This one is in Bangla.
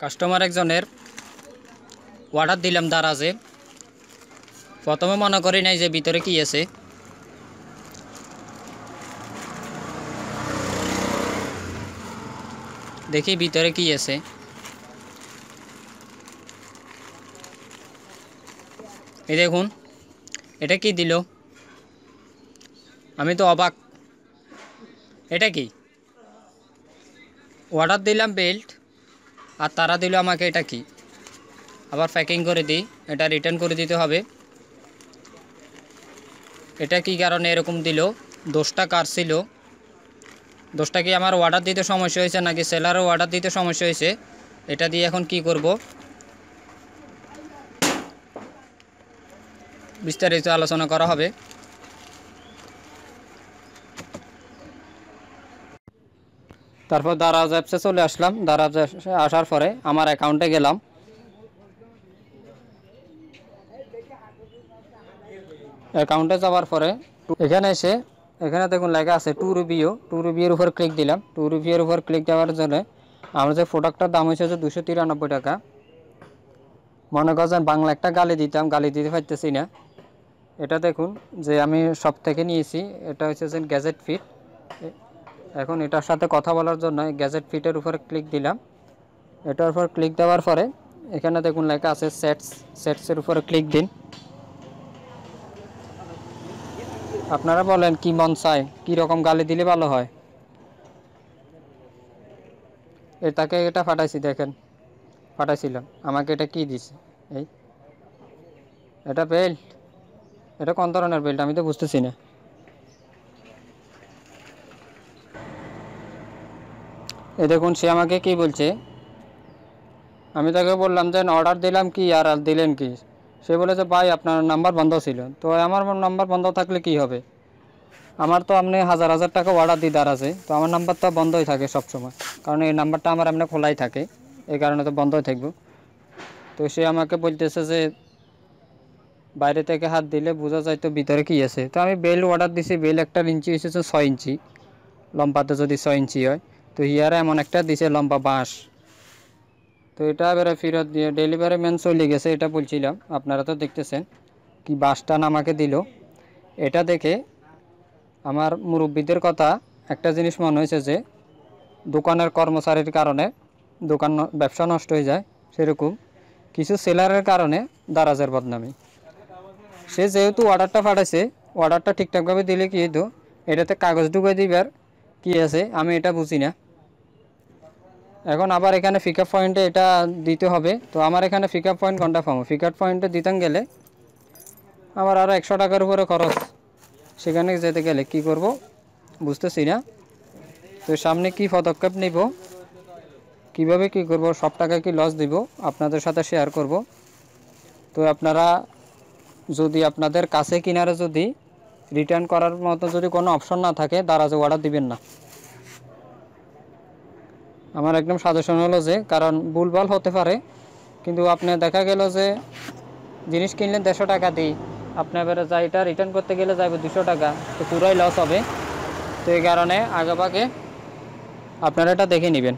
কাস্টমার একজনের অর্ডার দিলাম দারাজে। প্রথমে মনে করি নাই যে ভিতরে কি আছে। দেখি ভিতরে কি আছে। এই দেখুন, এটা কি দিল, আমি তো অবাক। এটা কি অর্ডার দিলাম বেল্ট, আর তারা দিল আমাকে এটা কি। আবার প্যাকিং করে দিই, এটা রিটার্ন করে দিতে হবে। এটা কি কারণে এরকম দিল, দোষটা কার ছিল? দোষটা কি আমার অর্ডার দিতে সমস্যা হয়েছে নাকি সেলারও অর্ডার দিতে সমস্যা হয়েছে? এটা দিয়ে এখন কি করব, বিস্তারিত আলোচনা করা হবে। তারপর দারাজ অ্যাপসে চলে আসলাম। দারাজ অ্যাপসে আসার পরে আমার অ্যাকাউন্টে গেলাম। অ্যাকাউন্টে যাওয়ার পরে এখানে এসে এখানে দেখুন লেখা আছে টু রিভিউ। টু রিভিউর উপর ক্লিক দিলাম। টু রিভিউর উপর ক্লিক দেওয়ার জন্য আমার যে প্রোডাক্টটার দাম হয়েছে 293 টাকা। মনে করেন বাংলা একটা গালি দিতাম, গালি দিতে পারতেছি না। এটা দেখুন যে আমি সব থেকে নিয়েছি, এটা হচ্ছে যে গ্যাজেট ফিট। এখন এটার সাথে কথা বলার জন্য গ্যাজেট ফিটের উপর ক্লিক দিলাম। এটার উপর ক্লিক দেওয়ার পরে এখানে দেখুন লেখা আছে সেটসের উপরে ক্লিক দিন। আপনারা বলেন কি মন চায়, কী রকম গালি দিলে ভালো হয়। এটাকে এটা ফাটাইছি, দেখেন ফাটাইছিলাম, আমাকে এটা কি দিছে। এই এটা বেল্ট, এটা কোন ধরনের বেল্ট আমি তো বুঝতেছি না। এই দেখুন সে আমাকে কি বলছে। আমি তাকে বললাম যে অর্ডার দিলাম কি আর দিলেন কি। সে বলেছে ভাই আপনার নাম্বার বন্ধ ছিল। তো আমার নাম্বার বন্ধ থাকলে কি হবে, আমার তো আপনি হাজার হাজার টাকা অর্ডার দিদার আছে, তো আমার নাম্বার তো বন্ধই থাকে সবসময়, কারণ এই নাম্বারটা আমার এমনি খোলাই থাকে, এই কারণে তো বন্ধই থাকবো। তো সে আমাকে বলতেছে যে বাইরে থেকে হাত দিলে বোঝা যায় তো ভিতরে কী আছে। তো আমি বেল অর্ডার দিছি, বেল একটা ইঞ্চি এসেছে 6 ইঞ্চি, লম্বাতে যদি 6 ইঞ্চি হয়, তো হিয়ারে এমন একটা দিছে লম্বা বাঁশ। তো এটা এবারে ফেরত দিয়ে ডেলিভারি ম্যান চলে গেছে, এটা বলছিলাম। আপনারা তো দেখতেছেন কি বাঁশটা আমাকে দিল। এটা দেখে আমার মুরব্বীদের কথা একটা জিনিস মনে হয়েছে যে দোকানের কর্মচারীর কারণে দোকান ব্যবসা নষ্ট হয়ে যায়, সেরকম কিছু সেলারের কারণে দারাজের বদনামি। সে যেহেতু অর্ডারটা পাঠাইছে, অর্ডারটা ঠিকঠাকভাবে দিলে কি হতো, এটাতে কাগজ ঢুকে দিবার কি আছে আমি এটা বুঝি না। এখন আবার এখানে পিক আপ পয়েন্টে এটা দিতে হবে। তো আমার এখানে পিক আপ পয়েন্ট কোনটা পাবো, পিক আপ পয়েন্টে দিতে গেলে আমার আরও 100 টাকার উপরে খরচ, সেখানে যেতে গেলে কি করব বুঝতেছি না। তো সামনে কি পদক্ষেপ নিব, কিভাবে কি করব, সব টাকা কি লস দিব আপনাদের সাথে শেয়ার করব। তো আপনারা যদি আপনাদের কাছে কিনারে যদি রিটার্ন করার মতো যদি কোনো অপশন না থাকে, দারাজে অর্ডার দিবেন না। আমার একদম সাজেশন হলো যে, কারণ ভুলভাল হতে পারে, কিন্তু আপনি দেখা গেল যে জিনিস কিনলেন 150 টাকা দিই, আপনি এবারে যা এটা রিটার্ন করতে গেলে যাবে 200 টাকা, তো পুরাই লস হবে। তো এই কারণে আগেভাগে আপনারা এটা দেখে নেবেন।